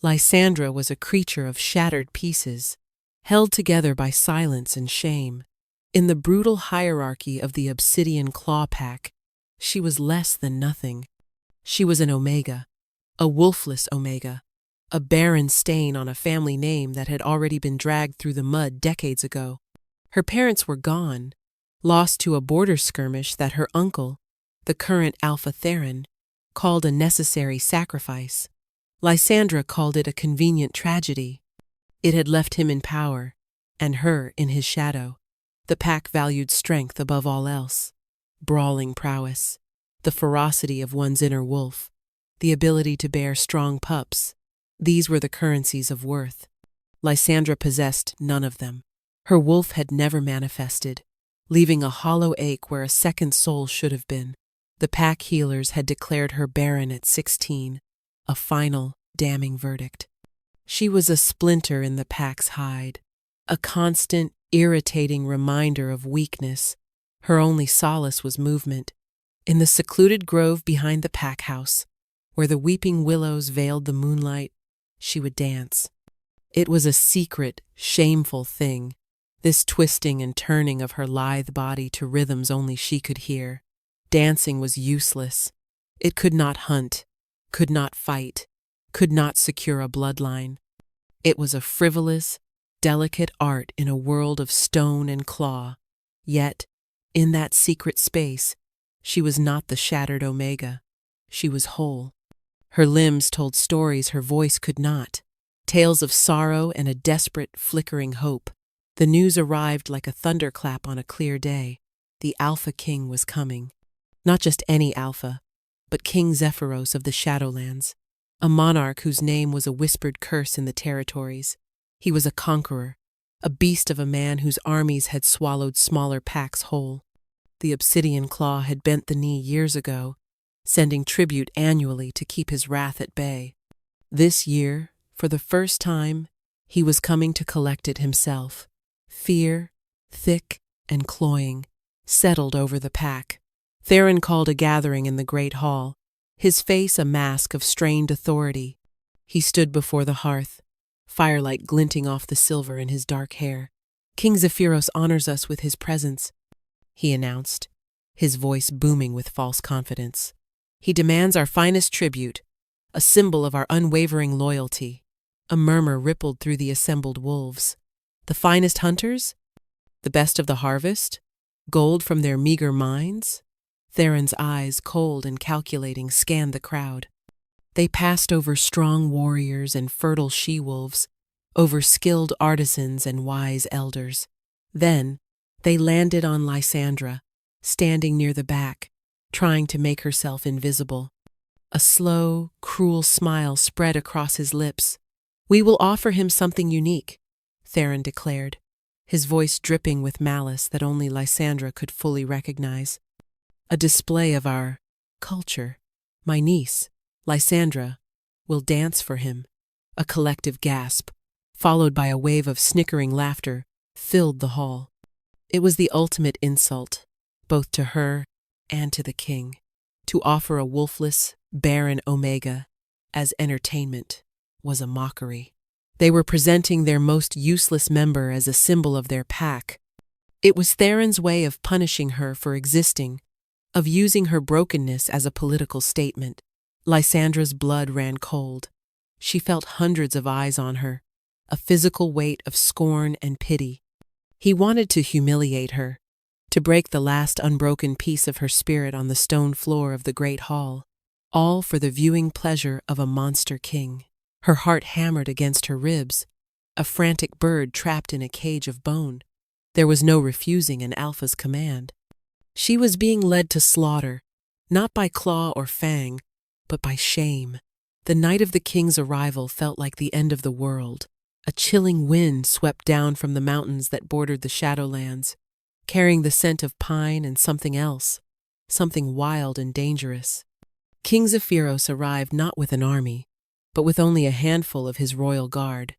Lysandra was a creature of shattered pieces, held together by silence and shame. In the brutal hierarchy of the obsidian claw pack, she was less than nothing. She was an omega, a wolfless omega, a barren stain on a family name that had already been dragged through the mud decades ago. Her parents were gone, lost to a border skirmish that her uncle, the current Alpha Theron, called a necessary sacrifice. Lysandra called it a convenient tragedy. It had left him in power, and her in his shadow. The pack valued strength above all else, brawling prowess, the ferocity of one's inner wolf, the ability to bear strong pups. These were the currencies of worth. Lysandra possessed none of them. Her wolf had never manifested, leaving a hollow ache where a second soul should have been. The pack healers had declared her barren at 16, a final, damning verdict. She was a splinter in the pack's hide, a constant, irritating reminder of weakness. Her only solace was movement. In the secluded grove behind the pack house, where the weeping willows veiled the moonlight, she would dance. It was a secret, shameful thing, this twisting and turning of her lithe body to rhythms only she could hear. Dancing was useless. It could not hunt, could not fight, could not secure a bloodline. It was a frivolous, delicate art in a world of stone and claw. Yet, in that secret space, she was not the shattered omega. She was whole. Her limbs told stories her voice could not, tales of sorrow and a desperate, flickering hope. The news arrived like a thunderclap on a clear day. The Alpha King was coming. Not just any Alpha, but King Zephyros of the Shadowlands, a monarch whose name was a whispered curse in the territories. He was a conqueror, a beast of a man whose armies had swallowed smaller packs whole. The Obsidian Claw had bent the knee years ago, sending tribute annually to keep his wrath at bay. This year, for the first time, he was coming to collect it himself. Fear, thick and cloying, settled over the pack. Theron called a gathering in the great hall, his face a mask of strained authority. He stood before the hearth, firelight glinting off the silver in his dark hair. "King Zephyros honors us with his presence," he announced, his voice booming with false confidence. "He demands our finest tribute, a symbol of our unwavering loyalty." A murmur rippled through the assembled wolves. The finest hunters? The best of the harvest? Gold from their meager mines? Theron's eyes, cold and calculating, scanned the crowd. They passed over strong warriors and fertile she-wolves, over skilled artisans and wise elders. Then, they landed on Lysandra, standing near the back, trying to make herself invisible. A slow, cruel smile spread across his lips. "We will offer him something unique," Theron declared, his voice dripping with malice that only Lysandra could fully recognize. "A display of our culture. My niece, Lysandra, will dance for him." A collective gasp, followed by a wave of snickering laughter, filled the hall. It was the ultimate insult, both to her and to the king, to offer a wolfless, barren omega as entertainment was a mockery. They were presenting their most useless member as a symbol of their pack. It was Theron's way of punishing her for existing, of using her brokenness as a political statement. Lysandra's blood ran cold. She felt hundreds of eyes on her, a physical weight of scorn and pity. He wanted to humiliate her, to break the last unbroken piece of her spirit on the stone floor of the great hall, all for the viewing pleasure of a monster king. Her heart hammered against her ribs, a frantic bird trapped in a cage of bone. There was no refusing an Alpha's command. She was being led to slaughter, not by claw or fang, but by shame. The night of the king's arrival felt like the end of the world. A chilling wind swept down from the mountains that bordered the Shadowlands, carrying the scent of pine and something else, something wild and dangerous. King Zephyros arrived not with an army, but with only a handful of his royal guard,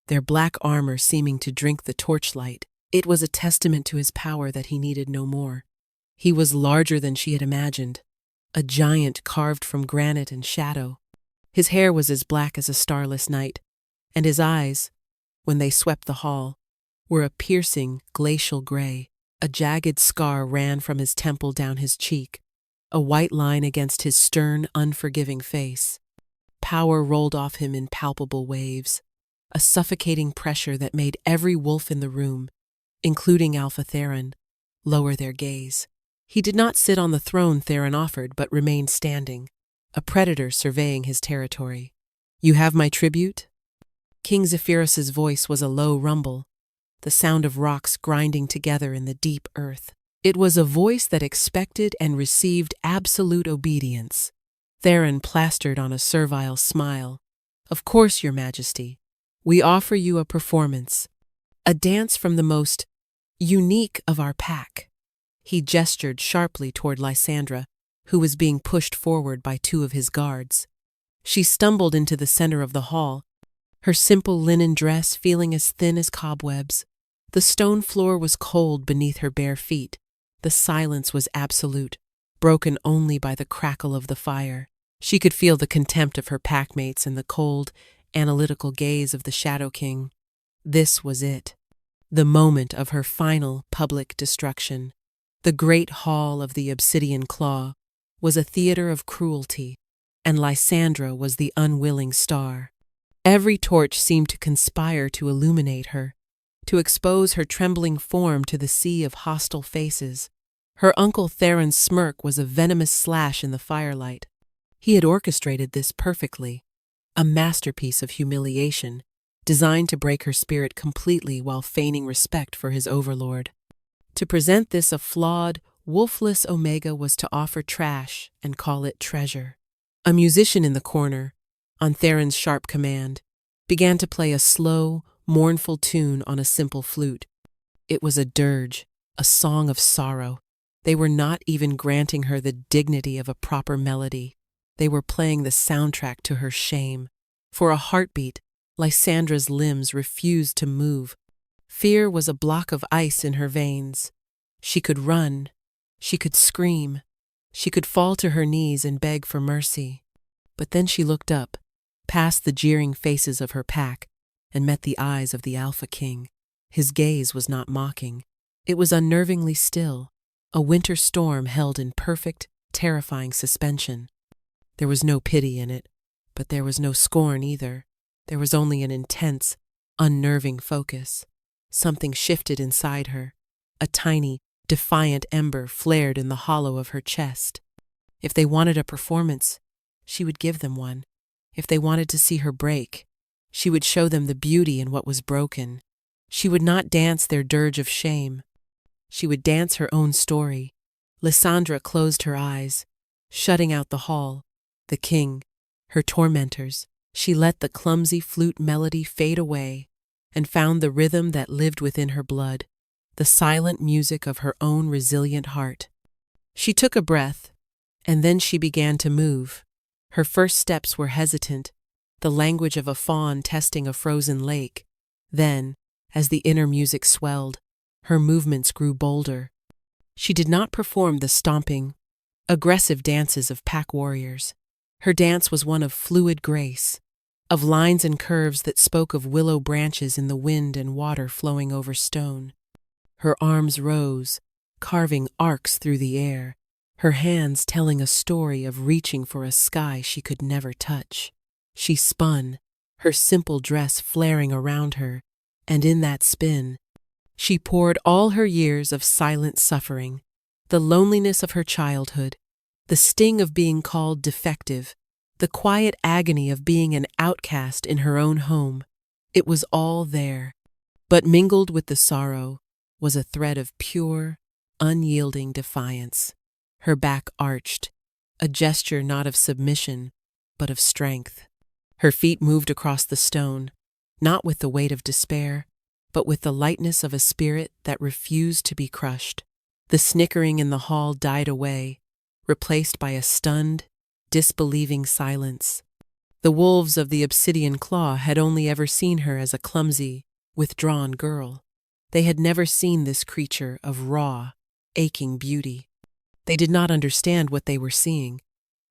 their black armor seeming to drink the torchlight. It was a testament to his power that he needed no more. He was larger than she had imagined, a giant carved from granite and shadow. His hair was as black as a starless night, and his eyes, when they swept the hall, were a piercing, glacial gray. A jagged scar ran from his temple down his cheek, a white line against his stern, unforgiving face. Power rolled off him in palpable waves, a suffocating pressure that made every wolf in the room, including Alpha Theron, lower their gaze. He did not sit on the throne Theron offered, but remained standing, a predator surveying his territory. "You have my tribute?" King Zephyrus's voice was a low rumble, the sound of rocks grinding together in the deep earth. It was a voice that expected and received absolute obedience. Theron plastered on a servile smile. "Of course, Your Majesty. We offer you a performance, a dance from the most unique of our pack." He gestured sharply toward Lysandra, who was being pushed forward by two of his guards. She stumbled into the center of the hall, her simple linen dress feeling as thin as cobwebs. The stone floor was cold beneath her bare feet. The silence was absolute, broken only by the crackle of the fire. She could feel the contempt of her packmates and the cold, analytical gaze of the Shadow King. This was it, the moment of her final public destruction. The great hall of the Obsidian Claw was a theater of cruelty, and Lysandra was the unwilling star. Every torch seemed to conspire to illuminate her, to expose her trembling form to the sea of hostile faces. Her uncle Theron's smirk was a venomous slash in the firelight. He had orchestrated this perfectly, a masterpiece of humiliation, designed to break her spirit completely while feigning respect for his overlord. To present this a flawed, wolfless Omega was to offer trash and call it treasure. A musician in the corner, on Theron's sharp command, began to play a slow, mournful tune on a simple flute. It was a dirge, a song of sorrow. They were not even granting her the dignity of a proper melody. They were playing the soundtrack to her shame. For a heartbeat, Lysandra's limbs refused to move. Fear was a block of ice in her veins. She could run. She could scream. She could fall to her knees and beg for mercy. But then she looked up, past the jeering faces of her pack, and met the eyes of the Alpha King. His gaze was not mocking. It was unnervingly still, a winter storm held in perfect, terrifying suspension. There was no pity in it, but there was no scorn either. There was only an intense, unnerving focus. Something shifted inside her. A tiny, defiant ember flared in the hollow of her chest. If they wanted a performance, she would give them one. If they wanted to see her break, she would show them the beauty in what was broken. She would not dance their dirge of shame. She would dance her own story. Lysandra closed her eyes, shutting out the hall, the king, her tormentors. She let the clumsy flute melody fade away and found the rhythm that lived within her blood, the silent music of her own resilient heart. She took a breath, and then she began to move. Her first steps were hesitant, the language of a fawn testing a frozen lake. Then, as the inner music swelled, her movements grew bolder. She did not perform the stomping, aggressive dances of pack warriors. Her dance was one of fluid grace, of lines and curves that spoke of willow branches in the wind and water flowing over stone. Her arms rose, carving arcs through the air, her hands telling a story of reaching for a sky she could never touch. She spun, her simple dress flaring around her, and in that spin, she poured all her years of silent suffering, the loneliness of her childhood, the sting of being called defective, the quiet agony of being an outcast in her own home. It was all there, but mingled with the sorrow was a thread of pure, unyielding defiance. Her back arched, a gesture not of submission, but of strength. Her feet moved across the stone, not with the weight of despair, but with the lightness of a spirit that refused to be crushed. The snickering in the hall died away, replaced by a stunned, disbelieving silence. The wolves of the Obsidian Claw had only ever seen her as a clumsy, withdrawn girl. They had never seen this creature of raw, aching beauty. They did not understand what they were seeing,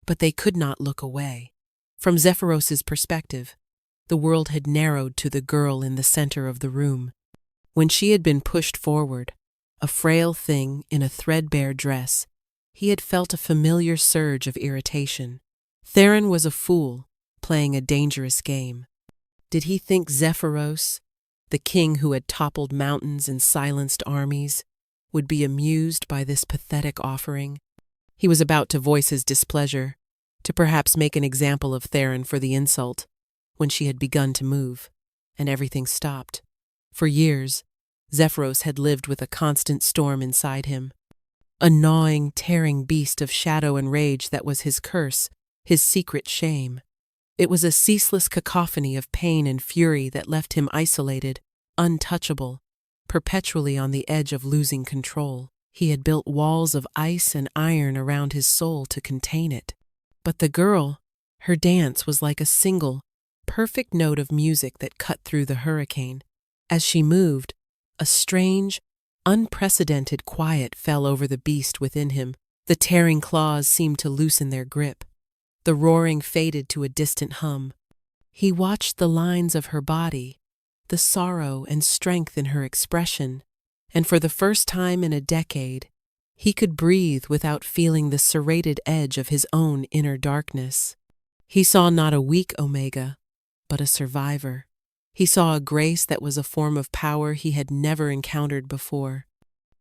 but they could not look away. From Zephyros's perspective, the world had narrowed to the girl in the center of the room. When she had been pushed forward, a frail thing in a threadbare dress, he had felt a familiar surge of irritation. Theron was a fool, playing a dangerous game. Did he think Zephyros, the king who had toppled mountains and silenced armies, would be amused by this pathetic offering? He was about to voice his displeasure, to perhaps make an example of Theron for the insult, when she had begun to move, and everything stopped. For years, Zephyros had lived with a constant storm inside him, a gnawing, tearing beast of shadow and rage that was his curse, his secret shame. It was a ceaseless cacophony of pain and fury that left him isolated, untouchable, perpetually on the edge of losing control. He had built walls of ice and iron around his soul to contain it. But the girl, her dance was like a single, perfect note of music that cut through the hurricane. As she moved, a strange, unprecedented quiet fell over the beast within him. The tearing claws seemed to loosen their grip. The roaring faded to a distant hum. He watched the lines of her body, the sorrow and strength in her expression, and for the first time in a decade, he could breathe without feeling the serrated edge of his own inner darkness. He saw not a weak Omega, but a survivor. He saw a grace that was a form of power he had never encountered before.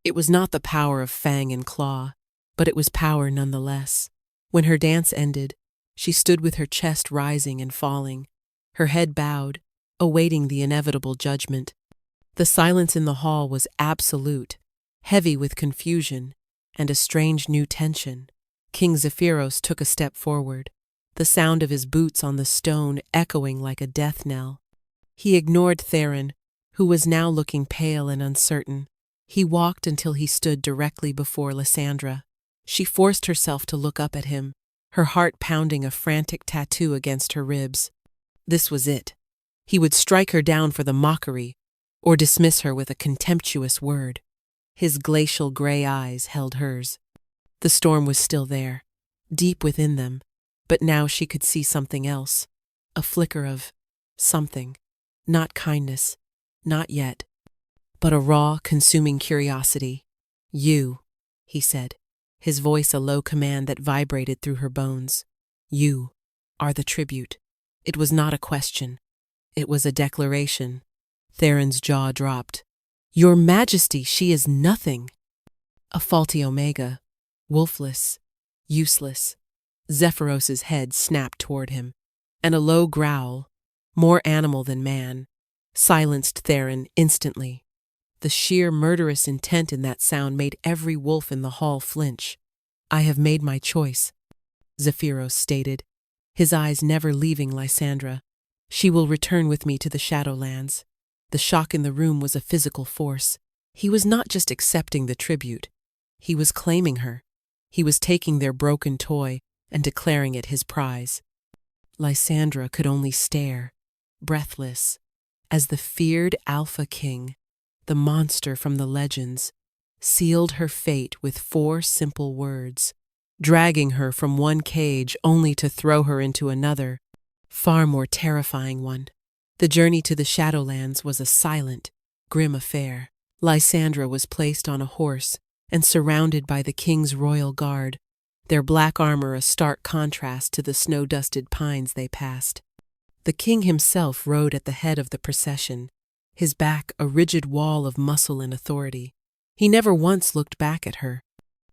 It was not the power of fang and claw, but it was power nonetheless. When her dance ended, she stood with her chest rising and falling, her head bowed, awaiting the inevitable judgment. The silence in the hall was absolute, heavy with confusion and a strange new tension. King Zephyros took a step forward, the sound of his boots on the stone echoing like a death knell. He ignored Theron, who was now looking pale and uncertain. He walked until he stood directly before Lysandra. She forced herself to look up at him, her heart pounding a frantic tattoo against her ribs. This was it. He would strike her down for the mockery, or dismiss her with a contemptuous word. His glacial gray eyes held hers. The storm was still there, deep within them, but now she could see something else, a flicker of something. Not kindness, not yet, but a raw, consuming curiosity. "You," he said, his voice a low command that vibrated through her bones. "You are the tribute." It was not a question. It was a declaration. Theron's jaw dropped. "Your Majesty, she is nothing." A faulty Omega, wolfless, useless. Zephyros's head snapped toward him, and a low growl, more animal than man, silenced Theron instantly. The sheer murderous intent in that sound made every wolf in the hall flinch. "I have made my choice," Zephyros stated, his eyes never leaving Lysandra. "She will return with me to the Shadowlands." The shock in the room was a physical force. He was not just accepting the tribute. He was claiming her. He was taking their broken toy and declaring it his prize. Lysandra could only stare, breathless, as the feared Alpha King, the monster from the legends, sealed her fate with 4 simple words, dragging her from one cage only to throw her into another, far more terrifying one. The journey to the Shadowlands was a silent, grim affair. Lysandra was placed on a horse and surrounded by the king's royal guard, their black armor a stark contrast to the snow-dusted pines they passed. The king himself rode at the head of the procession, his back a rigid wall of muscle and authority. He never once looked back at her.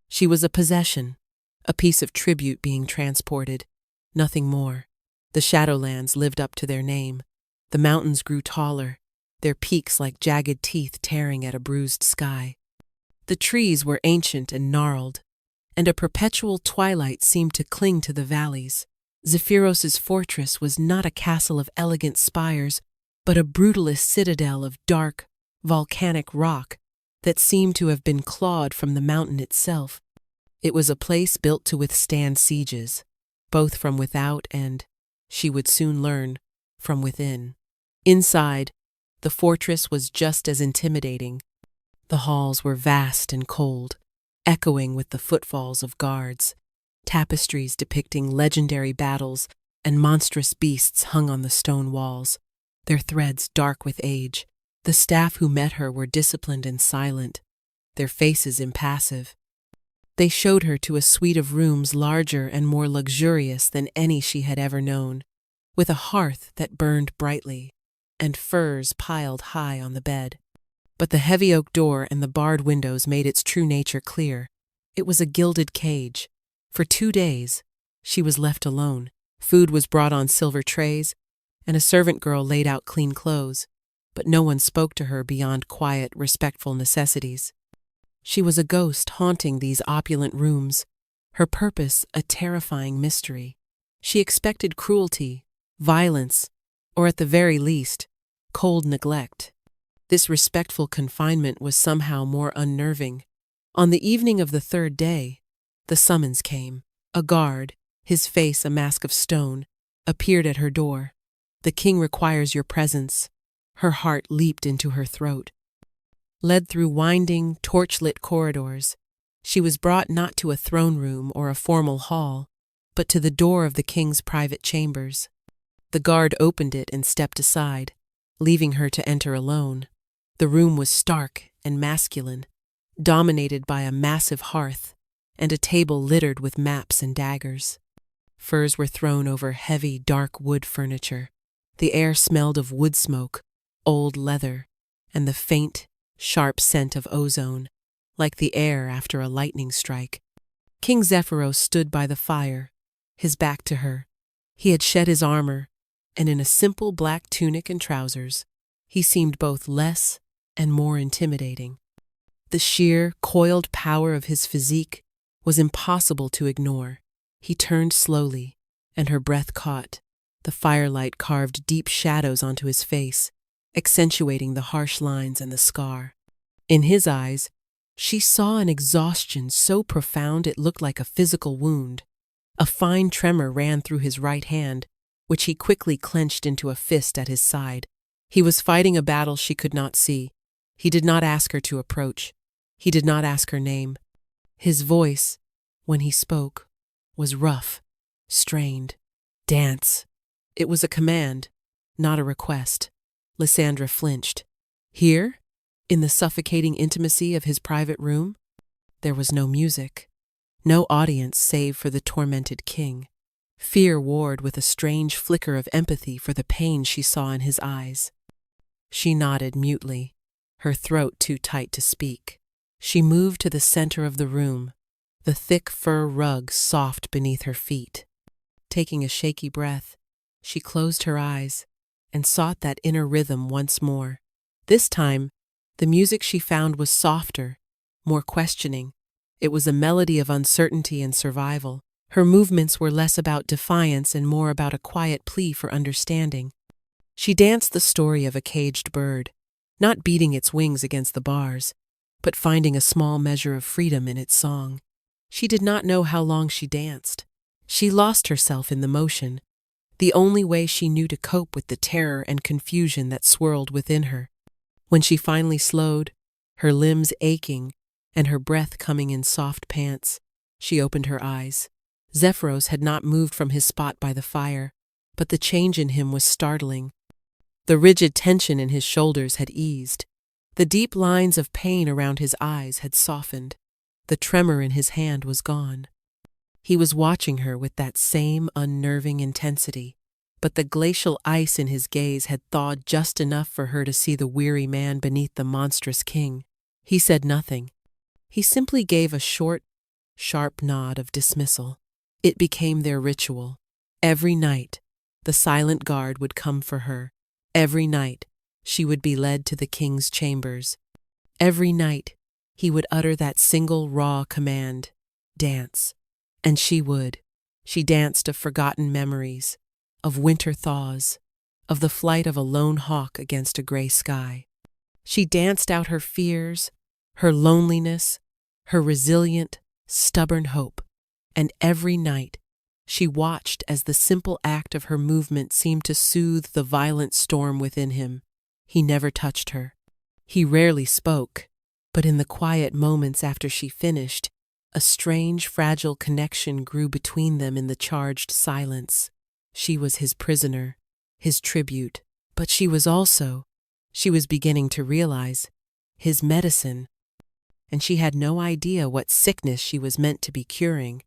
She was a possession, a piece of tribute being transported, nothing more. The Shadowlands lived up to their name. The mountains grew taller, their peaks like jagged teeth tearing at a bruised sky. The trees were ancient and gnarled, and a perpetual twilight seemed to cling to the valleys. Zephyros's fortress was not a castle of elegant spires, but a brutalist citadel of dark, volcanic rock that seemed to have been clawed from the mountain itself. It was a place built to withstand sieges, both from without and, she would soon learn, from within. Inside, the fortress was just as intimidating. The halls were vast and cold, echoing with the footfalls of guards. Tapestries depicting legendary battles and monstrous beasts hung on the stone walls, their threads dark with age. The staff who met her were disciplined and silent, their faces impassive. They showed her to a suite of rooms larger and more luxurious than any she had ever known, with a hearth that burned brightly, and furs piled high on the bed. But the heavy oak door and the barred windows made its true nature clear. It was a gilded cage. For 2 days, she was left alone. Food was brought on silver trays, and a servant girl laid out clean clothes, but no one spoke to her beyond quiet, respectful necessities. She was a ghost haunting these opulent rooms, her purpose a terrifying mystery. She expected cruelty, violence, or at the very least, cold neglect. This respectful confinement was somehow more unnerving. On the evening of the 3rd day, the summons came. A guard, his face a mask of stone, appeared at her door. "The king requires your presence." Her heart leaped into her throat. Led through winding, torch-lit corridors, she was brought not to a throne room or a formal hall, but to the door of the king's private chambers. The guard opened it and stepped aside, leaving her to enter alone. The room was stark and masculine, dominated by a massive hearth and a table littered with maps and daggers. Furs were thrown over heavy, dark wood furniture. The air smelled of wood smoke, old leather, and the faint, sharp scent of ozone, like the air after a lightning strike. King Zephyros stood by the fire, his back to her. He had shed his armor, and in a simple black tunic and trousers, he seemed both less and more intimidating. The sheer, coiled power of his physique was impossible to ignore. He turned slowly, and her breath caught. The firelight carved deep shadows onto his face, accentuating the harsh lines and the scar. In his eyes, she saw an exhaustion so profound it looked like a physical wound. A fine tremor ran through his right hand, which he quickly clenched into a fist at his side. He was fighting a battle she could not see. He did not ask her to approach. He did not ask her name. His voice, when he spoke, was rough, strained. "Dance." It was a command, not a request. Lysandra flinched. Here, in the suffocating intimacy of his private room, there was no music, no audience save for the tormented king. Fear warred with a strange flicker of empathy for the pain she saw in his eyes. She nodded mutely, her throat too tight to speak. She moved to the center of the room, the thick fur rug soft beneath her feet. Taking a shaky breath, she closed her eyes and sought that inner rhythm once more. This time, the music she found was softer, more questioning. It was a melody of uncertainty and survival. Her movements were less about defiance and more about a quiet plea for understanding. She danced the story of a caged bird, not beating its wings against the bars, but finding a small measure of freedom in its song. She did not know how long she danced. She lost herself in the motion, the only way she knew to cope with the terror and confusion that swirled within her. When she finally slowed, her limbs aching and her breath coming in soft pants, she opened her eyes. Zephyros had not moved from his spot by the fire, but the change in him was startling. The rigid tension in his shoulders had eased. The deep lines of pain around his eyes had softened. The tremor in his hand was gone. He was watching her with that same unnerving intensity, but the glacial ice in his gaze had thawed just enough for her to see the weary man beneath the monstrous king. He said nothing. He simply gave a short, sharp nod of dismissal. It became their ritual. Every night, the silent guard would come for her. Every night, she would be led to the king's chambers. Every night, he would utter that single raw command, "Dance." And she would. She danced of forgotten memories, of winter thaws, of the flight of a lone hawk against a gray sky. She danced out her fears, her loneliness, her resilient, stubborn hope. And every night, she watched as the simple act of her movement seemed to soothe the violent storm within him. He never touched her. He rarely spoke, but in the quiet moments after she finished, a strange, fragile connection grew between them in the charged silence. She was his prisoner, his tribute, but she was beginning to realize, his medicine, and she had no idea what sickness she was meant to be curing.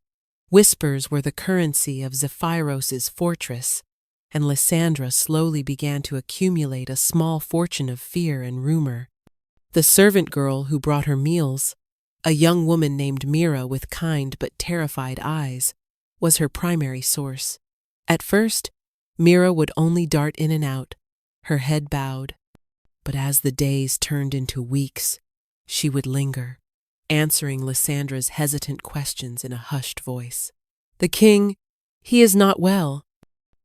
Whispers were the currency of Zephyros's fortress, and Lysandra slowly began to accumulate a small fortune of fear and rumor. The servant girl who brought her meals, a young woman named Mira with kind but terrified eyes, was her primary source. At first, Mira would only dart in and out, her head bowed, but as the days turned into weeks, she would linger, answering Lysandra's hesitant questions in a hushed voice. "The king, he is not well,"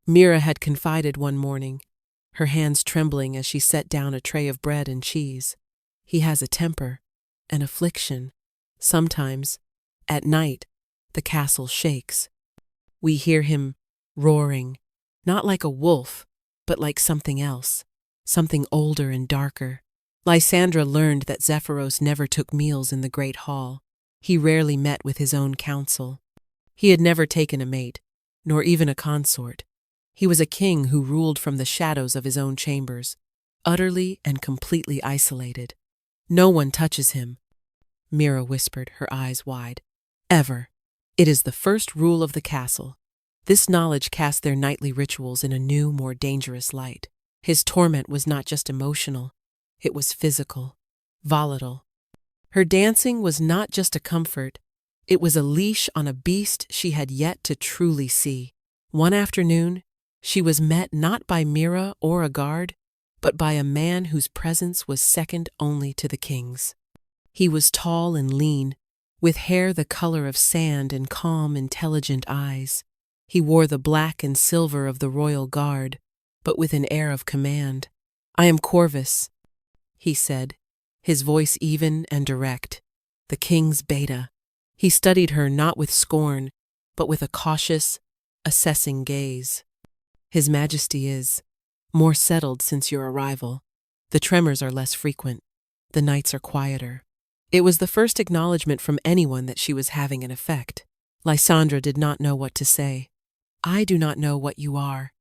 Mira had confided one morning, her hands trembling as she set down a tray of bread and cheese. "He has a temper, an affliction. Sometimes, at night, the castle shakes. We hear him roaring, not like a wolf, but like something else, something older and darker." Lysandra learned that Zephyros never took meals in the great hall. He rarely met with his own council. He had never taken a mate, nor even a consort. He was a king who ruled from the shadows of his own chambers, utterly and completely isolated. "No one touches him," Mira whispered, her eyes wide. "Ever. It is the first rule of the castle." This knowledge cast their nightly rituals in a new, more dangerous light. His torment was not just emotional, it was physical, volatile. Her dancing was not just a comfort, it was a leash on a beast she had yet to truly see. One afternoon, she was met not by Mira or a guard, but by a man whose presence was second only to the king's. He was tall and lean, with hair the color of sand and calm, intelligent eyes. He wore the black and silver of the royal guard, but with an air of command. "I am Corvus," he said, his voice even and direct, "the king's beta." He studied her not with scorn, but with a cautious, assessing gaze. "His Majesty is more settled since your arrival. The tremors are less frequent. The nights are quieter." It was the first acknowledgement from anyone that she was having an effect. Lysandra did not know what to say. "I do not know what you are,"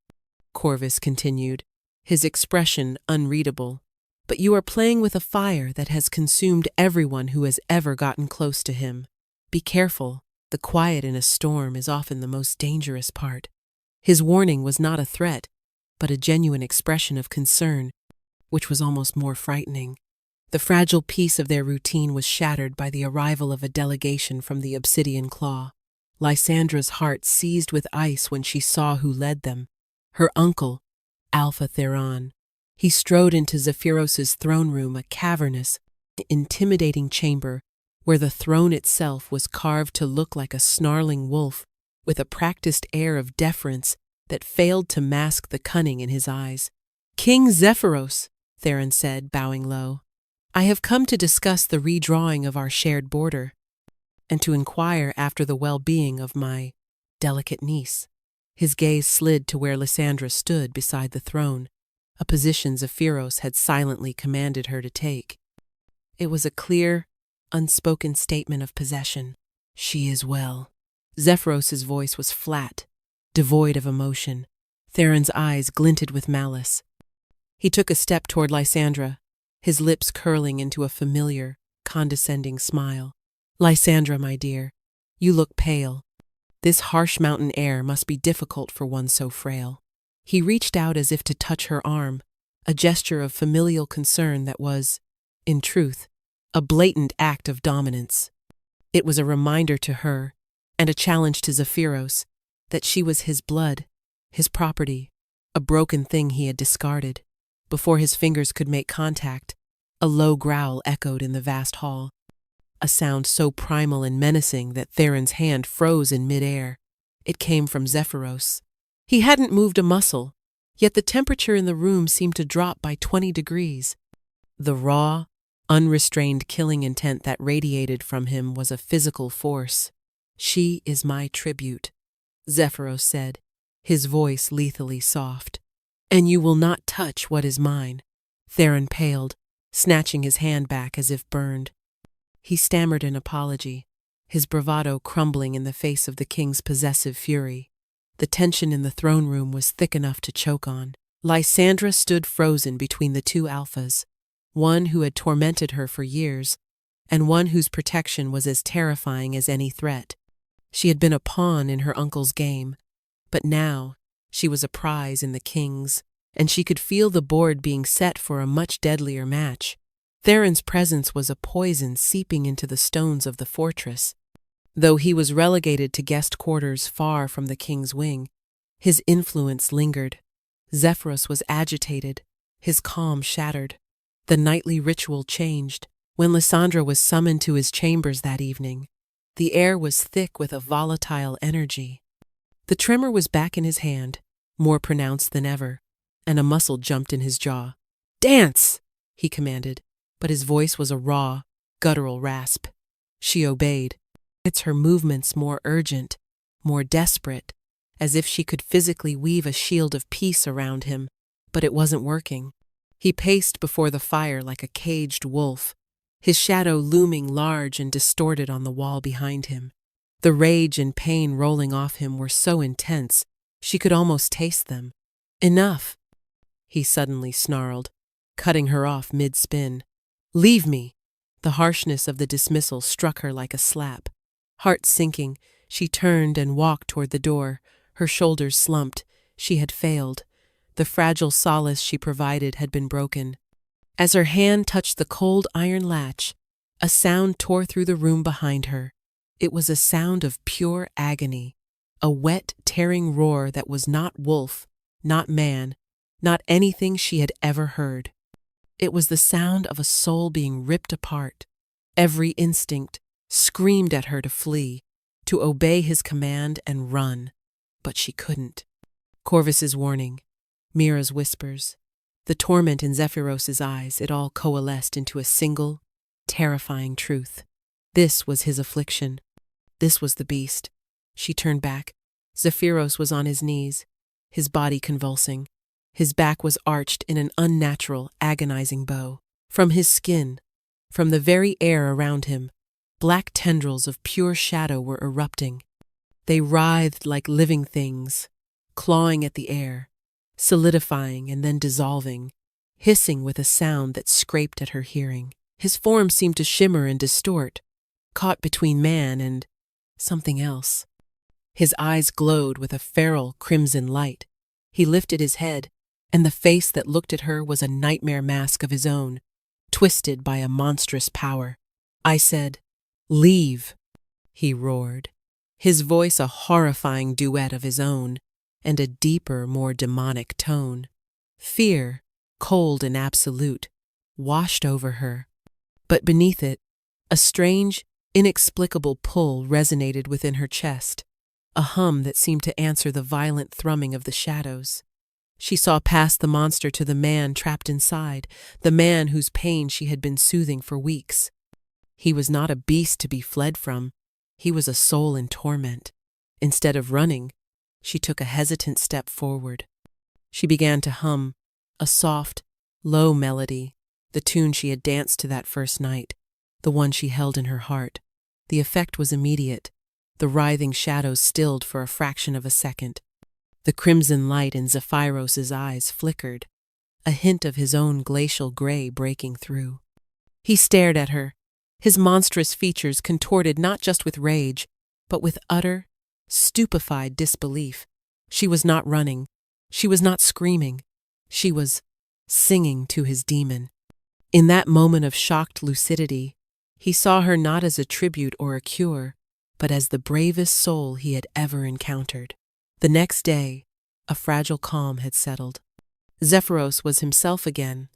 Corvus continued, his expression unreadable, "but you are playing with a fire that has consumed everyone who has ever gotten close to him. Be careful, the quiet in a storm is often the most dangerous part." His warning was not a threat, but a genuine expression of concern, which was almost more frightening. The fragile peace of their routine was shattered by the arrival of a delegation from the Obsidian Claw. Lysandra's heart seized with ice when she saw who led them. Her uncle, Alpha Theron. He strode into Zephyros's throne room, a cavernous, intimidating chamber where the throne itself was carved to look like a snarling wolf with a practiced air of deference that failed to mask the cunning in his eyes. "King Zephyros," Theron said, bowing low, "I have come to discuss the redrawing of our shared border, and to inquire after the well-being of my delicate niece." His gaze slid to where Lysandra stood beside the throne, a position Zephyros had silently commanded her to take. It was a clear, unspoken statement of possession. "She is well." Zephyros's voice was flat, devoid of emotion. Theron's eyes glinted with malice. He took a step toward Lysandra, his lips curling into a familiar, condescending smile. "Lysandra, my dear, you look pale. This harsh mountain air must be difficult for one so frail." He reached out as if to touch her arm, a gesture of familial concern that was, in truth, a blatant act of dominance. It was a reminder to her, and a challenge to Zephyros, that she was his blood, his property, a broken thing he had discarded. Before his fingers could make contact, a low growl echoed in the vast hall, a sound so primal and menacing that Theron's hand froze in midair. It came from Zephyros. He hadn't moved a muscle, yet the temperature in the room seemed to drop by 20 degrees. The raw, unrestrained killing intent that radiated from him was a physical force. "She is my tribute," Zephyros said, his voice lethally soft. "And you will not touch what is mine." Theron paled, snatching his hand back as if burned. He stammered an apology, his bravado crumbling in the face of the king's possessive fury. The tension in the throne room was thick enough to choke on. Lysandra stood frozen between the two alphas, one who had tormented her for years, and one whose protection was as terrifying as any threat. She had been a pawn in her uncle's game, but now she was a prize in the king's, and she could feel the board being set for a much deadlier match. Theron's presence was a poison seeping into the stones of the fortress. Though he was relegated to guest quarters far from the king's wing, his influence lingered. Zephyros was agitated, his calm shattered. The nightly ritual changed. When Lysandra was summoned to his chambers that evening, the air was thick with a volatile energy. The tremor was back in his hand, more pronounced than ever, and a muscle jumped in his jaw. "Dance!" he commanded, but his voice was a raw, guttural rasp. She obeyed. It's her movements more urgent, more desperate, as if she could physically weave a shield of peace around him, but it wasn't working. He paced before the fire like a caged wolf, his shadow looming large and distorted on the wall behind him. The rage and pain rolling off him were so intense, she could almost taste them. "Enough," he suddenly snarled, cutting her off mid-spin. "Leave me!" The harshness of the dismissal struck her like a slap. Heart sinking, she turned and walked toward the door. Her shoulders slumped. She had failed. The fragile solace she provided had been broken. As her hand touched the cold iron latch, a sound tore through the room behind her. It was a sound of pure agony, a wet, tearing roar that was not wolf, not man, not anything she had ever heard. It was the sound of a soul being ripped apart. Every instinct screamed at her to flee, to obey his command and run, but she couldn't. Corvus's warning, Mira's whispers, the torment in Zephyros's eyes, it all coalesced into a single, terrifying truth. This was his affliction. This was the beast. She turned back. Zephyros was on his knees, his body convulsing. His back was arched in an unnatural, agonizing bow. From his skin, from the very air around him, black tendrils of pure shadow were erupting. They writhed like living things, clawing at the air, solidifying and then dissolving, hissing with a sound that scraped at her hearing. His form seemed to shimmer and distort, caught between man and something else. His eyes glowed with a feral crimson light. He lifted his head, and the face that looked at her was a nightmare mask of his own, twisted by a monstrous power. I said, "Leave," he roared, his voice a horrifying duet of his own, and a deeper, more demonic tone. Fear, cold and absolute, washed over her. But beneath it, a strange, inexplicable pull resonated within her chest, a hum that seemed to answer the violent thrumming of the shadows. She saw past the monster to the man trapped inside, the man whose pain she had been soothing for weeks. He was not a beast to be fled from. He was a soul in torment. Instead of running, she took a hesitant step forward. She began to hum, a soft, low melody, the tune she had danced to that first night, the one she held in her heart. The effect was immediate. The writhing shadows stilled for a fraction of a second. The crimson light in Zephyros's eyes flickered, a hint of his own glacial gray breaking through. He stared at her, his monstrous features contorted not just with rage, but with utter, stupefied disbelief. She was not running. She was not screaming. She was singing to his demon. In that moment of shocked lucidity, he saw her not as a tribute or a cure, but as the bravest soul he had ever encountered. The next day, a fragile calm had settled. Zephyros was himself again,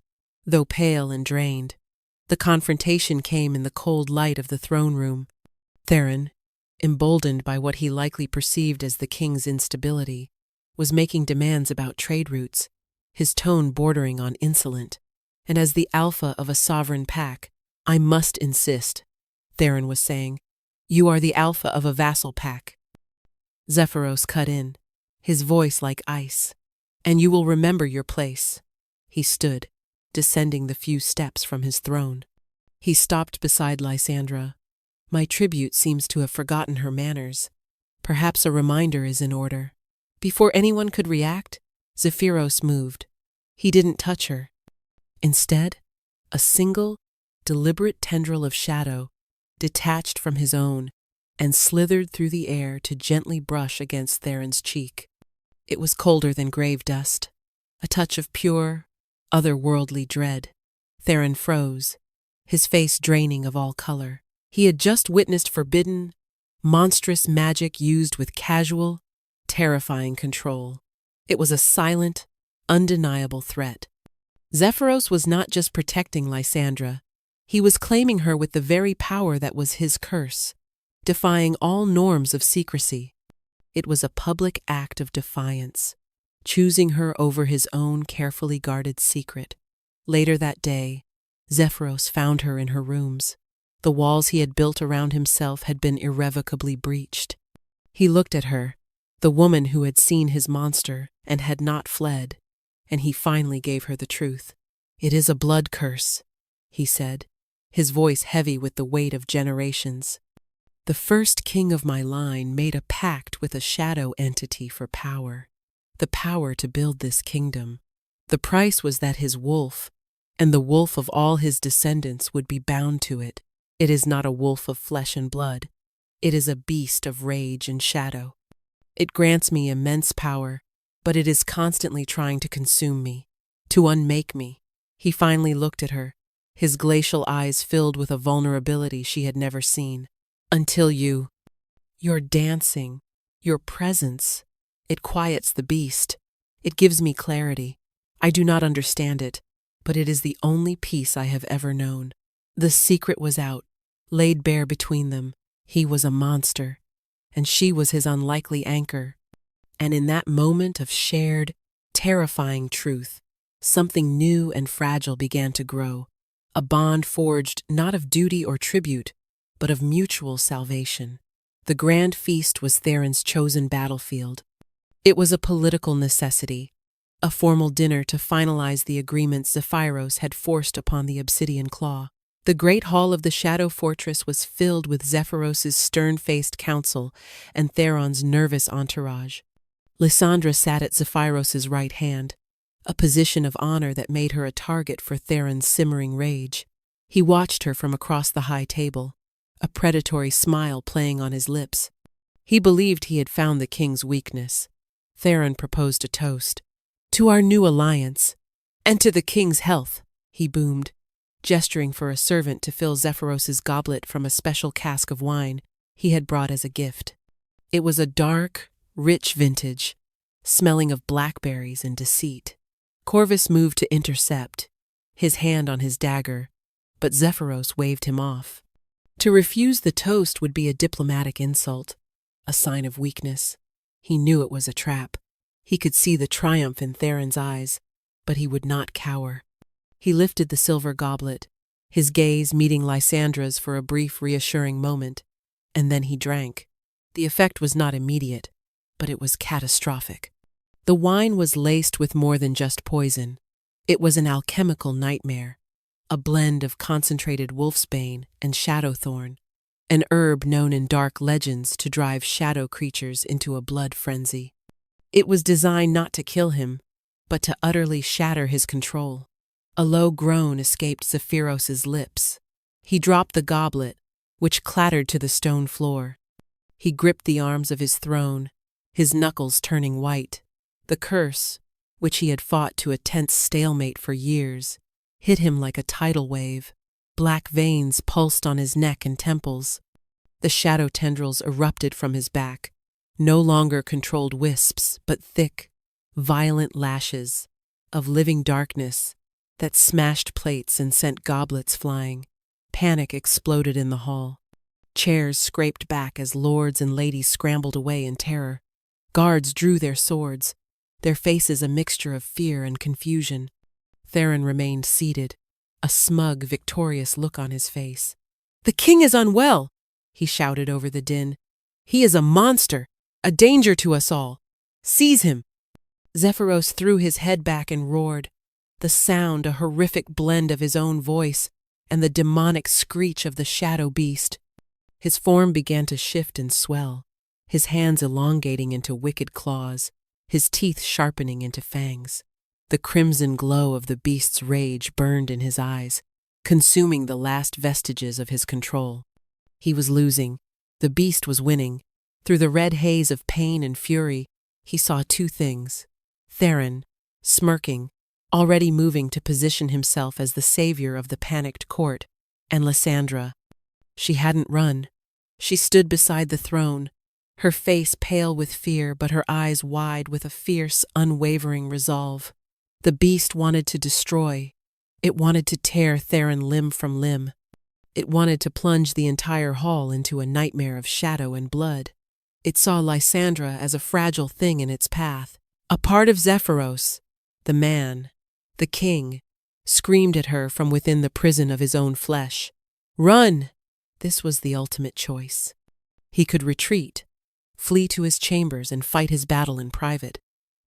though pale and drained. The confrontation came in the cold light of the throne room. Theron, emboldened by what he likely perceived as the king's instability, was making demands about trade routes, his tone bordering on insolent. And as the alpha of a sovereign pack, "I must insist," Theron was saying. "You are the alpha of a vassal pack." Zephyros cut in, his voice like ice. "And you will remember your place." He stood, descending the few steps from his throne. He stopped beside Lysandra. "My tribute seems to have forgotten her manners. Perhaps a reminder is in order." Before anyone could react, Zephyros moved. He didn't touch her. Instead, a single, deliberate tendril of shadow detached from his own and slithered through the air to gently brush against Theron's cheek. It was colder than grave dust, a touch of pure, otherworldly dread. Theron froze, his face draining of all color. He had just witnessed forbidden, monstrous magic used with casual, terrifying control. It was a silent, undeniable threat. Zephyros was not just protecting Lysandra, he was claiming her with the very power that was his curse, defying all norms of secrecy. It was a public act of defiance, choosing her over his own carefully guarded secret. Later that day, Zephyros found her in her rooms. The walls he had built around himself had been irrevocably breached. He looked at her, the woman who had seen his monster and had not fled, and he finally gave her the truth. "It is a blood curse," he said, his voice heavy with the weight of generations. "The first king of my line made a pact with a shadow entity for power, the power to build this kingdom. The price was that his wolf, and the wolf of all his descendants, would be bound to it. It is not a wolf of flesh and blood. It is a beast of rage and shadow. It grants me immense power, but it is constantly trying to consume me, to unmake me." He finally looked at her, his glacial eyes filled with a vulnerability she had never seen. "Until your dancing, your presence, it quiets the beast. It gives me clarity. I do not understand it, but it is the only peace I have ever known." The secret was out, laid bare between them. He was a monster, and she was his unlikely anchor. And in that moment of shared, terrifying truth, something new and fragile began to grow, a bond forged not of duty or tribute, but of mutual salvation. The grand feast was Theron's chosen battlefield. It was a political necessity, a formal dinner to finalize the agreements Zephyros had forced upon the obsidian claw. The great hall of the Shadow Fortress was filled with Zephyros's stern-faced council and Theron's nervous entourage. Lysandra sat at Zephyros's right hand, a position of honor that made her a target for Theron's simmering rage. He watched her from across the high table, a predatory smile playing on his lips. He believed he had found the king's weakness. Theron proposed a toast. "To our new alliance, and to the king's health," he boomed, gesturing for a servant to fill Zephyros's goblet from a special cask of wine he had brought as a gift. It was a dark, rich vintage, smelling of blackberries and deceit. Corvus moved to intercept, his hand on his dagger, but Zephyros waved him off. To refuse the toast would be a diplomatic insult, a sign of weakness. He knew it was a trap. He could see the triumph in Theron's eyes, but he would not cower. He lifted the silver goblet, his gaze meeting Lysandra's for a brief, reassuring moment, and then he drank. The effect was not immediate, but it was catastrophic. The wine was laced with more than just poison. It was an alchemical nightmare, a blend of concentrated wolfsbane and shadowthorn, an herb known in dark legends to drive shadow creatures into a blood frenzy. It was designed not to kill him, but to utterly shatter his control. A low groan escaped Zephyros's lips. He dropped the goblet, which clattered to the stone floor. He gripped the arms of his throne, his knuckles turning white. The curse, which he had fought to a tense stalemate for years, hit him like a tidal wave. Black veins pulsed on his neck and temples. The shadow tendrils erupted from his back, no longer controlled wisps, but thick, violent lashes of living darkness that smashed plates and sent goblets flying. Panic exploded in the hall. Chairs scraped back as lords and ladies scrambled away in terror. Guards drew their swords, their faces a mixture of fear and confusion. Theron remained seated, a smug, victorious look on his face. "The king is unwell," he shouted over the din. "He is a monster, a danger to us all. Seize him." Zephyros threw his head back and roared, the sound a horrific blend of his own voice and the demonic screech of the shadow beast. His form began to shift and swell, his hands elongating into wicked claws. his teeth sharpening into fangs. The crimson glow of the beast's rage burned in his eyes, consuming the last vestiges of his control. He was losing. The beast was winning. Through the red haze of pain and fury, he saw two things. Theron, smirking, already moving to position himself as the savior of the panicked court, and Lysandra. She hadn't run. She stood beside the throne, her face pale with fear but her eyes wide with a fierce, unwavering resolve. The beast wanted to destroy. It wanted to tear Theron limb from limb. It wanted to plunge the entire hall into a nightmare of shadow and blood. It saw Lysandra as a fragile thing in its path, a part of Zephyros. The man, the king, screamed at her from within the prison of his own flesh. Run! This was the ultimate choice. He could retreat, flee to his chambers and fight his battle in private,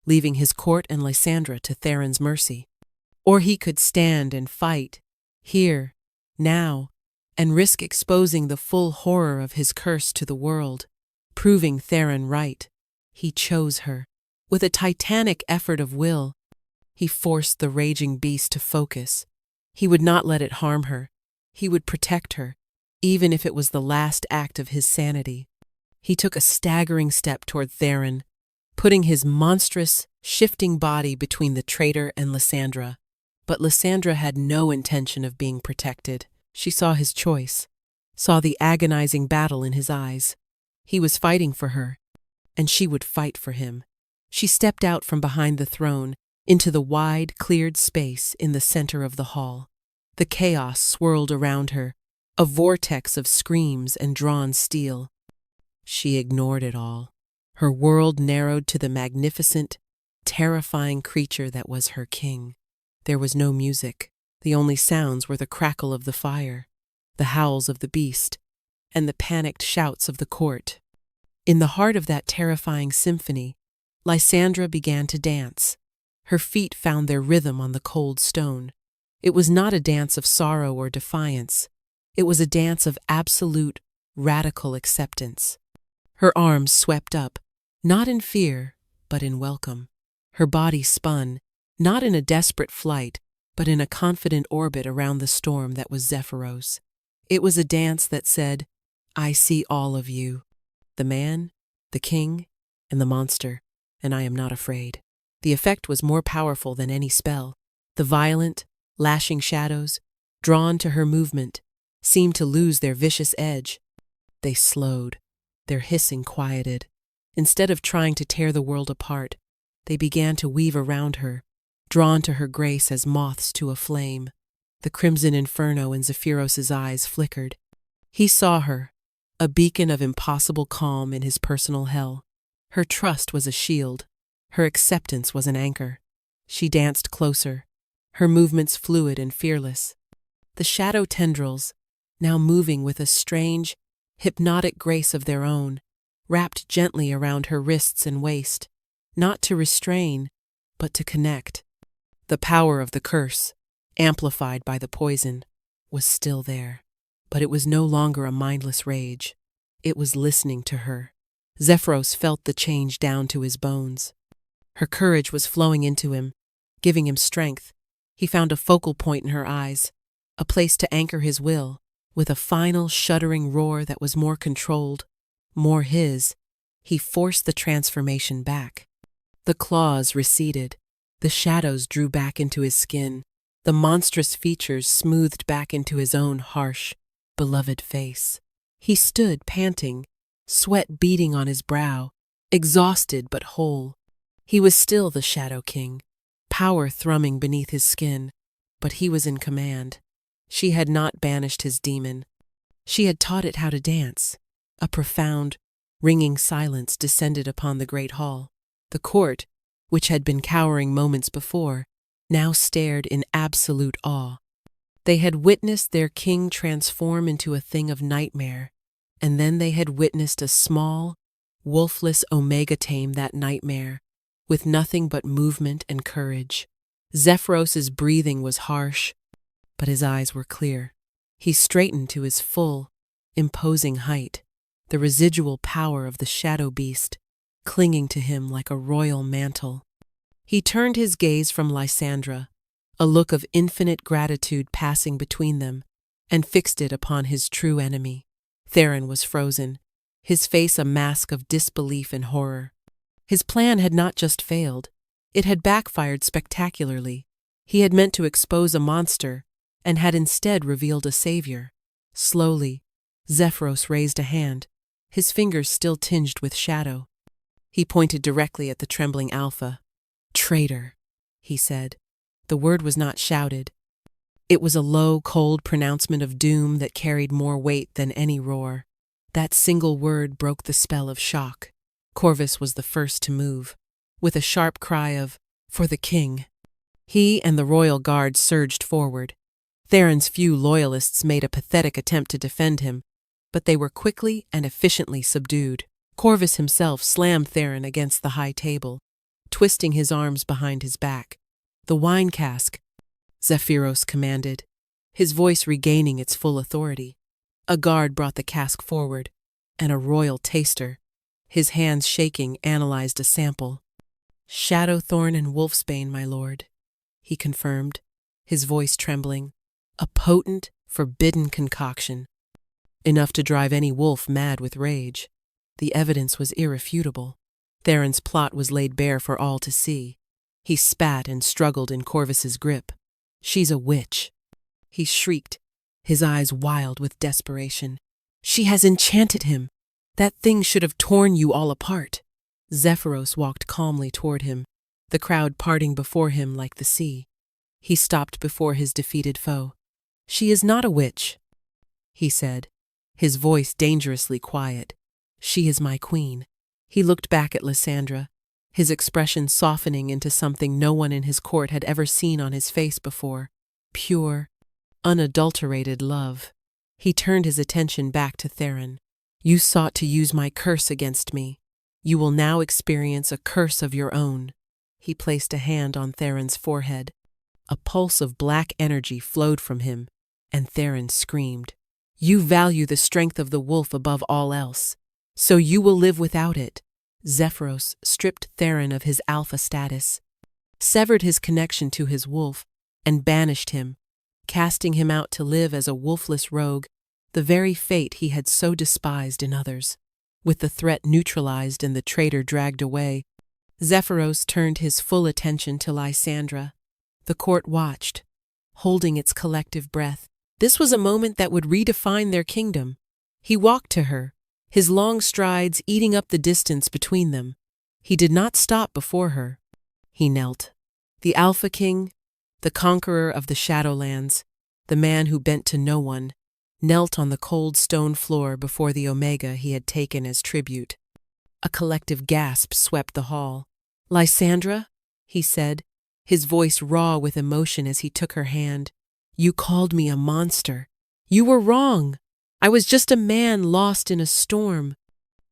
leaving his court and Lysandra to Theron's mercy. Or he could stand and fight, here, now, and risk exposing the full horror of his curse to the world, proving Theron right. He chose her. With a titanic effort of will, he forced the raging beast to focus. He would not let it harm her. He would protect her, even if it was the last act of his sanity. He took a staggering step toward Theron, putting his monstrous, shifting body between the traitor and Lysandra. But Lysandra had no intention of being protected. She saw his choice, saw the agonizing battle in his eyes. He was fighting for her, and she would fight for him. She stepped out from behind the throne into the wide, cleared space in the center of the hall. The chaos swirled around her, a vortex of screams and drawn steel. She ignored it all. Her world narrowed to the magnificent, terrifying creature that was her king. There was no music. The only sounds were the crackle of the fire, the howls of the beast, and the panicked shouts of the court. In the heart of that terrifying symphony, Lysandra began to dance. Her feet found their rhythm on the cold stone. It was not a dance of sorrow or defiance. It was a dance of absolute, radical acceptance. Her arms swept up, not in fear, but in welcome. Her body spun, not in a desperate flight, but in a confident orbit around the storm that was Zephyros. It was a dance that said, I see all of you, the man, the king, and the monster, and I am not afraid. The effect was more powerful than any spell. The violent, lashing shadows, drawn to her movement, seemed to lose their vicious edge. They slowed, their hissing quieted. Instead of trying to tear the world apart, they began to weave around her, drawn to her grace as moths to a flame. The crimson inferno in Zephyros's eyes flickered. He saw her, a beacon of impossible calm in his personal hell. Her trust was a shield. Her acceptance was an anchor. She danced closer, her movements fluid and fearless. The shadow tendrils, now moving with a strange, hypnotic grace of their own, wrapped gently around her wrists and waist, not to restrain, but to connect. The power of the curse, amplified by the poison, was still there, but it was no longer a mindless rage. It was listening to her. Zephyros felt the change down to his bones. Her courage was flowing into him, giving him strength. He found a focal point in her eyes, a place to anchor his will. With a final shuddering roar that was more controlled, more his, he forced the transformation back. The claws receded. The shadows drew back into his skin. The monstrous features smoothed back into his own harsh, beloved face. He stood panting, sweat beading on his brow, exhausted but whole. He was still the Shadow King, power thrumming beneath his skin, but he was in command. She had not banished his demon. She had taught it how to dance. A profound, ringing silence descended upon the great hall. The court, which had been cowering moments before, now stared in absolute awe. They had witnessed their king transform into a thing of nightmare, and then they had witnessed a small, wolfless omega tame that nightmare, with nothing but movement and courage. Zephyros's breathing was harsh, but his eyes were clear. He straightened to his full, imposing height. The residual power of the shadow beast clinging to him like a royal mantle. He turned his gaze from Lysandra, a look of infinite gratitude passing between them, and fixed it upon his true enemy. Theron was frozen, his face a mask of disbelief and horror. His plan had not just failed, it had backfired spectacularly. He had meant to expose a monster, and had instead revealed a savior. Slowly, Zephyros raised a hand, his fingers still tinged with shadow. He pointed directly at the trembling Alpha. "Traitor," he said. The word was not shouted. It was a low, cold pronouncement of doom that carried more weight than any roar. That single word broke the spell of shock. Corvus was the first to move, with a sharp cry of, "For the king!" He and the royal guard surged forward. Theron's few loyalists made a pathetic attempt to defend him, but they were quickly and efficiently subdued. Corvus himself slammed Theron against the high table, twisting his arms behind his back. "The wine cask," Zephyros commanded, his voice regaining its full authority. A guard brought the cask forward, and a royal taster, his hands shaking, analyzed a sample. "Shadowthorn and wolfsbane, my lord," he confirmed, his voice trembling. "A potent, forbidden concoction. Enough to drive any wolf mad with rage." The evidence was irrefutable. Theron's plot was laid bare for all to see. He spat and struggled in Corvus's grip. "She's a witch," he shrieked, his eyes wild with desperation. "She has enchanted him. That thing should have torn you all apart." Zephyros walked calmly toward him, the crowd parting before him like the sea. He stopped before his defeated foe. "She is not a witch," he said, his voice dangerously quiet. "She is my queen." He looked back at Lysandra, his expression softening into something no one in his court had ever seen on his face before. Pure, unadulterated love. He turned his attention back to Theron. "You sought to use my curse against me. You will now experience a curse of your own." He placed a hand on Theron's forehead. A pulse of black energy flowed from him, and Theron screamed. "You value the strength of the wolf above all else, so you will live without it." Zephyros stripped Theron of his alpha status, severed his connection to his wolf, and banished him, casting him out to live as a wolfless rogue, the very fate he had so despised in others. With the threat neutralized and the traitor dragged away, Zephyros turned his full attention to Lysandra. The court watched, holding its collective breath. This was a moment that would redefine their kingdom. He walked to her, his long strides eating up the distance between them. He did not stop before her. He knelt. The Alpha King, the conqueror of the Shadowlands, the man who bent to no one, knelt on the cold stone floor before the Omega he had taken as tribute. A collective gasp swept the hall. "Lysandra," he said, his voice raw with emotion as he took her hand, "you called me a monster. You were wrong. I was just a man lost in a storm.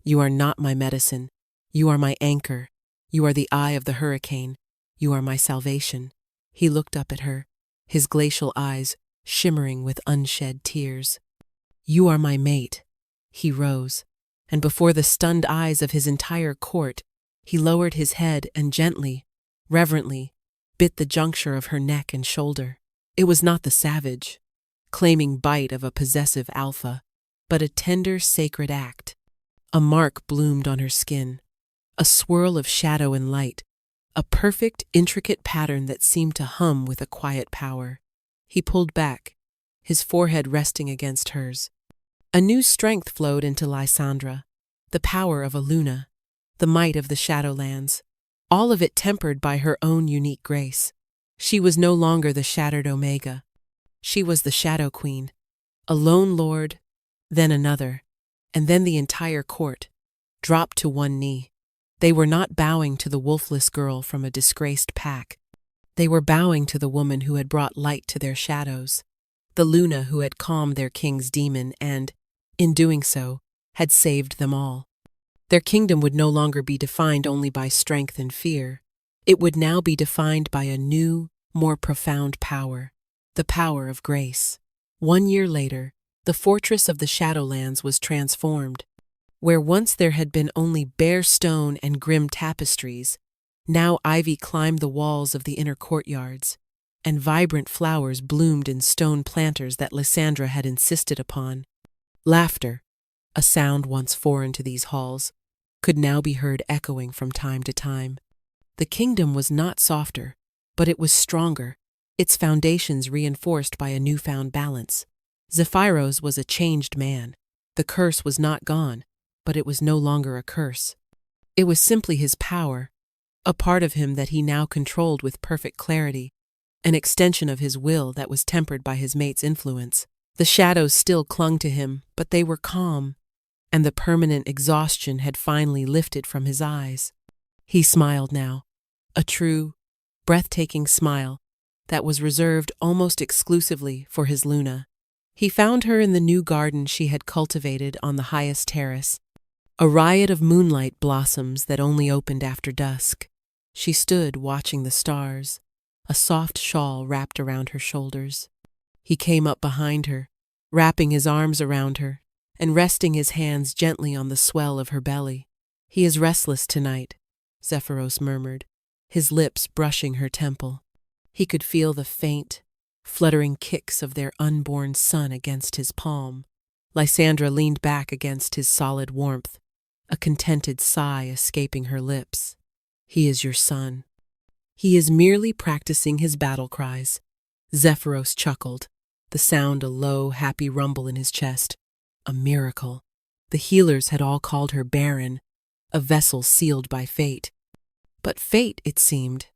You are not my medicine. You are my anchor. You are the eye of the hurricane. You are my salvation." He looked up at her, his glacial eyes shimmering with unshed tears. "You are my mate." He rose, and before the stunned eyes of his entire court, he lowered his head and gently, reverently, bit the juncture of her neck and shoulder. It was not the savage, claiming bite of a possessive alpha, but a tender, sacred act. A mark bloomed on her skin, a swirl of shadow and light, a perfect, intricate pattern that seemed to hum with a quiet power. He pulled back, his forehead resting against hers. A new strength flowed into Lysandra, the power of a Luna, the might of the Shadowlands, all of it tempered by her own unique grace. She was no longer the shattered Omega. She was the Shadow Queen, a lone lord, then another, and then the entire court, dropped to one knee. They were not bowing to the wolfless girl from a disgraced pack. They were bowing to the woman who had brought light to their shadows, the Luna who had calmed their king's demon and, in doing so, had saved them all. Their kingdom would no longer be defined only by strength and fear. It would now be defined by a new, more profound power, the power of grace. 1 year later, the fortress of the Shadowlands was transformed. Where once there had been only bare stone and grim tapestries, now ivy climbed the walls of the inner courtyards, and vibrant flowers bloomed in stone planters that Lysandra had insisted upon. Laughter, a sound once foreign to these halls, could now be heard echoing from time to time. The kingdom was not softer, but it was stronger, its foundations reinforced by a newfound balance. Zephyros was a changed man. The curse was not gone, but it was no longer a curse. It was simply his power, a part of him that he now controlled with perfect clarity, an extension of his will that was tempered by his mate's influence. The shadows still clung to him, but they were calm, and the permanent exhaustion had finally lifted from his eyes. He smiled now, a true, breathtaking smile that was reserved almost exclusively for his Luna. He found her in the new garden she had cultivated on the highest terrace, a riot of moonlight blossoms that only opened after dusk. She stood watching the stars, a soft shawl wrapped around her shoulders. He came up behind her, wrapping his arms around her and resting his hands gently on the swell of her belly. "He is restless tonight," Zephyros murmured, his lips brushing her temple. He could feel the faint, fluttering kicks of their unborn son against his palm. Lysandra leaned back against his solid warmth, a contented sigh escaping her lips. "He is your son. He is merely practicing his battle cries." Zephyros chuckled, the sound a low, happy rumble in his chest. A miracle. The healers had all called her barren, a vessel sealed by fate. But fate, it seemed,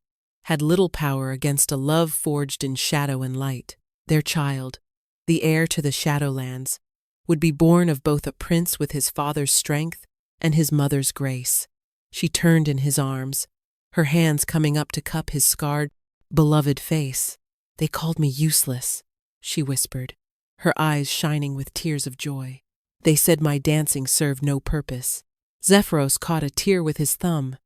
had little power against a love forged in shadow and light. Their child, the heir to the Shadowlands, would be born of both a prince with his father's strength and his mother's grace. She turned in his arms, her hands coming up to cup his scarred, beloved face. "They called me useless," she whispered, her eyes shining with tears of joy. "They said my dancing served no purpose." Zephyros caught a tear with his thumb.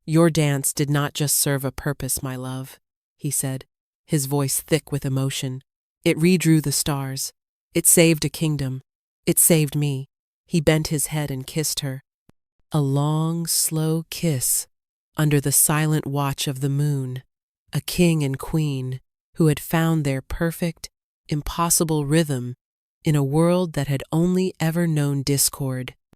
"Your dance did not just serve a purpose, my love," he said, his voice thick with emotion. "It redrew the stars. It saved a kingdom. It saved me." He bent his head and kissed her. A long, slow kiss under the silent watch of the moon. A king and queen who had found their perfect, impossible rhythm in a world that had only ever known discord.